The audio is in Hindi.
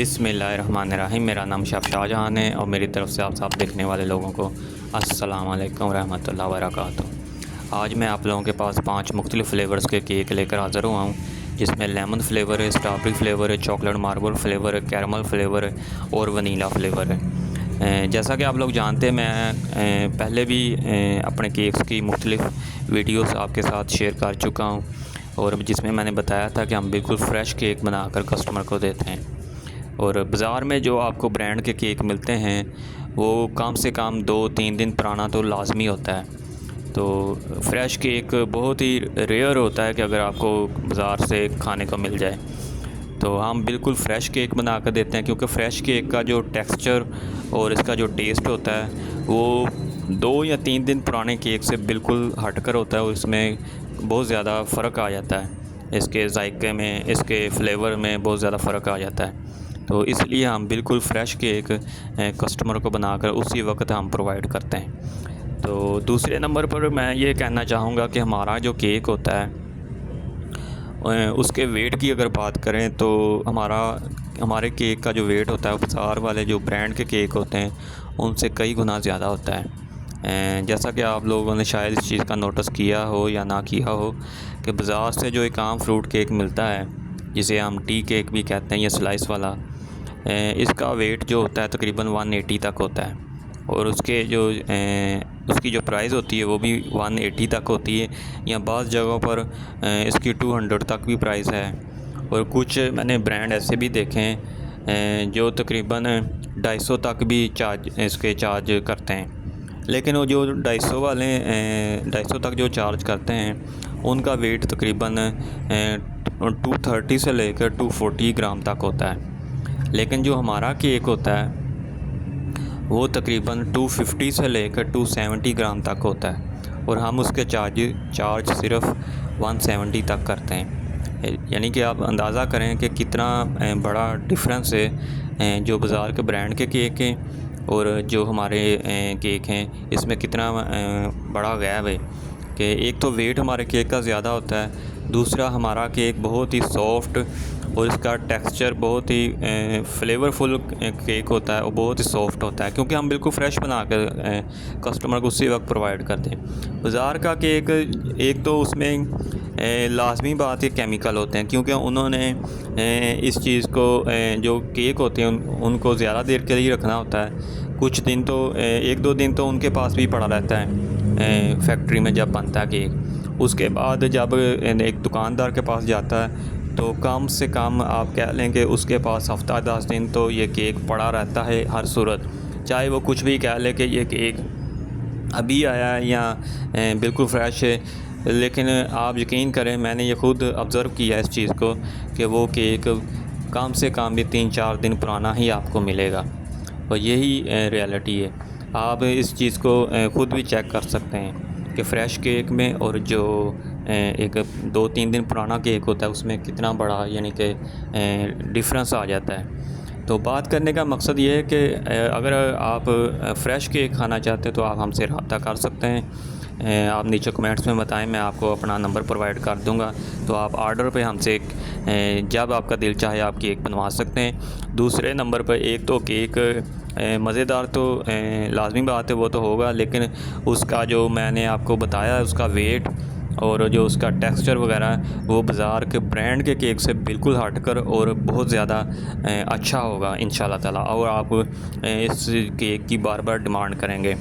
बिस्मिल्लाहिर्रहमानिर्रहीम। मेरा नाम शेफ़ शाहजहान है और मेरी तरफ़ से आप सब देखने वाले लोगों को अस्सलाम वालेकुम रहमतुल्लाहि व बरकातुहू। आज मैं आप लोगों के पास 5 मुख्तलिफ़ फ़्लेवर्स के केक लेकर हाज़िर हुआ हूँ, जिसमें लेमन फ्लेवर है, स्ट्रॉबेरी फ्लेवर है, चॉकलेट मार्बल फ्लेवर है, कैरमल फ्लेवर है और वनीला फ्लेवर है। जैसा कि आप लोग जानते हैं, मैं पहले भी अपने केक्स की मुख्तलिफ़ वीडियोस आपके साथ शेयर कर चुका हूँ और जिसमें मैंने बताया था कि हम बिल्कुल फ़्रेश केक बनाकर कस्टमर को देते हैं। और बाज़ार में जो आपको ब्रांड के केक मिलते हैं वो कम से कम 2-3 दिन पुराना तो लाज़मी होता है। तो फ़्रेश केक बहुत ही रेयर होता है कि अगर आपको बाज़ार से खाने को मिल जाए। तो हम बिल्कुल फ़्रेश केक बना कर देते हैं, क्योंकि फ़्रेश केक का जो टेक्सचर और इसका जो टेस्ट होता है वो 2 या 3 दिन पुराने केक से बिल्कुल हटकर होता है और इसमें बहुत ज़्यादा फ़र्क आ जाता है। इसके जायके में, इसके फ्लेवर में बहुत ज़्यादा फ़र्क आ जाता है। तो इसलिए हम बिल्कुल फ़्रेश केक कस्टमर को बनाकर उसी वक्त हम प्रोवाइड करते हैं। तो दूसरे नंबर पर मैं ये कहना चाहूँगा कि हमारा जो केक होता है उसके वेट की अगर बात करें तो हमारे केक का जो वेट होता है बाज़ार वाले जो ब्रांड के केक होते हैं उनसे कई गुना ज़्यादा होता है। जैसा कि आप लोगों ने शायद इस चीज़ का नोटिस किया हो या ना किया हो कि बाज़ार से जो एक आम फ्रूट केक मिलता है, जिसे हम टी केक भी कहते हैं या स्लाइस वाला, इसका वेट जो होता है तकरीबन 180 तक होता है और उसकी जो प्राइस होती है वो भी 180 तक होती है, या बाज़ जगहों पर इसकी 200 तक भी प्राइस है। और कुछ मैंने ब्रांड ऐसे भी देखे हैं जो तकरीबन 250 तक भी चार्ज करते हैं। लेकिन वो जो 250 वाले 250 तक जो चार्ज करते हैं उनका वेट तकरीबन 230 से लेकर 240 ग्राम तक होता है। लेकिन जो हमारा केक होता है वो तकरीबन 250 से लेकर 270 ग्राम तक होता है और हम उसके चार्ज सिर्फ 170 तक करते हैं। यानी कि आप अंदाज़ा करें कि कितना बड़ा डिफरेंस है जो बाज़ार के ब्रांड के केक हैं और जो हमारे केक हैं, इसमें कितना बड़ा गैप है कि एक तो वेट हमारे केक का ज़्यादा होता है, दूसरा हमारा केक बहुत ही सॉफ्ट और इसका टेक्सचर बहुत ही फ्लेवरफुल केक होता है और बहुत ही सॉफ्ट होता है, क्योंकि हम बिल्कुल फ़्रेश बना कर कस्टमर को उसी वक्त प्रोवाइड करते हैं। बाज़ार का केक एक तो उसमें लाजमी बात है केमिकल होते हैं, क्योंकि उन्होंने इस चीज़ को जो केक होते हैं उनको ज़्यादा देर के लिए रखना होता है। कुछ दिन तो 1-2 दिन तो उनके पास भी पड़ा रहता है फैक्ट्री में जब बनता है केक। उसके बाद जब एक दुकानदार के पास जाता है तो कम से कम आप कह लें कि उसके पास हफ़्ता 10 दिन तो ये केक पड़ा रहता है हर सूरत, चाहे वो कुछ भी कह ले कि ये केक अभी आया है या बिल्कुल फ़्रेश है। लेकिन आप यकीन करें, मैंने ये ख़ुद ऑब्ज़र्व किया इस चीज़ को कि वो केक कम से कम भी 3-4 दिन पुराना ही आपको मिलेगा और यही रियलिटी है। आप इस चीज़ को ख़ुद भी चेक कर सकते हैं कि फ़्रेश केक में और जो एक 2-3 दिन पुराना केक होता है उसमें कितना बड़ा यानी कि डिफरेंस आ जाता है। तो बात करने का मकसद ये है कि अगर आप फ़्रेश केक खाना चाहते हैं तो आप हमसे रब्ता कर सकते हैं। आप नीचे कमेंट्स में बताएं, मैं आपको अपना नंबर प्रोवाइड कर दूंगा, तो आप आर्डर पे हमसे जब आपका दिल चाहे आप केक बनवा सकते हैं। दूसरे नंबर पर एक तो केक मज़ेदार तो लाजमी बात है, वो तो होगा, लेकिन उसका जो मैंने आपको बताया उसका वेट और जो उसका टेक्सचर वगैरह वो बाज़ार के ब्रांड के केक से बिल्कुल हटकर और बहुत ज़्यादा अच्छा होगा इंशाल्लाह ताला, और आप इस केक की बार बार डिमांड करेंगे।